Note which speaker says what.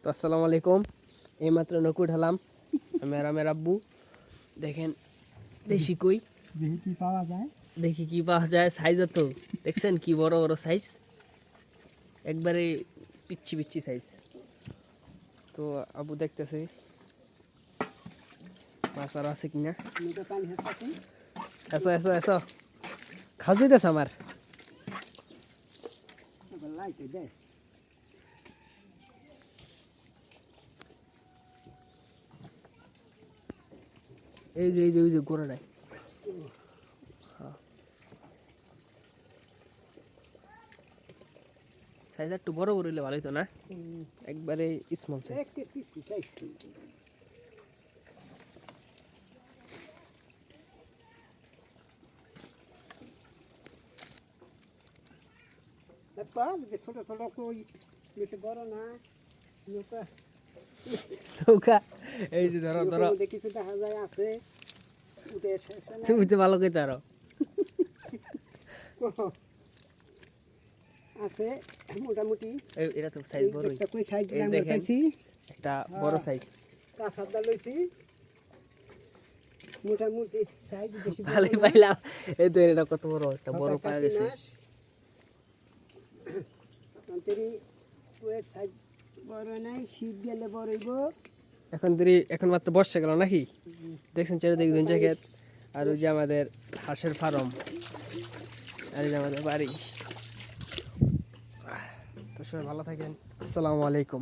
Speaker 1: তো আসসালামু আলাইকুম। এইমাত্র নৌকো উঠালাম আমি আর আমার আব্বু। দেখেন দেশি কই,
Speaker 2: দেখি কি পাওয়া যায়।
Speaker 1: দেখি কি পাওয়া যায়। সাইজ তো দেখছেন কি বড় বড় সাইজ, একবারে পিচ্ছি পিচ্ছি সাইজ। তো আব্বু দেখতেছে মাছ আর আছে কিনা।
Speaker 2: নৌকা পানি হাসপাতি
Speaker 1: এসো এসো এসো, খাওয়া যাইতেছে আমার।
Speaker 2: লাইতে দে।
Speaker 1: এই যে এই যে ওই যে গোড়াটায় সাইজ একটু বড় বড় হইলে ভালোই তো না, একবারে স্মল সাইজ।
Speaker 2: এক পিসি সাইজ ছোট ছোট কই, বেশি বড় না। নৌকা
Speaker 1: নৌকা এই যে ধরো ধরো,
Speaker 2: কিছু দেখা যায় আছে। উঠে এসেছে না
Speaker 1: তুমি তো ভালো কইতে আরো
Speaker 2: আছে মোটামুটি।
Speaker 1: এটা তো সাইজ বড়।
Speaker 2: একটা কই সাইজ
Speaker 1: এই
Speaker 2: আমরা
Speaker 1: দেখেন
Speaker 2: পাইছি।
Speaker 1: একটা বড় সাইজ,
Speaker 2: কাঁচা জাল লইছি মোটামুটি সাইজ, বেশি বড়
Speaker 1: ভালোই
Speaker 2: না।
Speaker 1: পাইলাম। এই তো এটা কত বড়, একটা বড় পাওয়া গেছে।
Speaker 2: তন্তরি কই সাইজ বড় নাই, শীত গেলে বড় হইব।
Speaker 1: এখন মাত্র বর্ষা গেল নাকি, দেখছেন চারিদিকে দিন ক্ষেত। আর ওই যে আমাদের হাঁসের ফার্ম, আর এই যে আমাদের বাড়ি। তো সবাই ভালো থাকেন, আসসালামু আলাইকুম।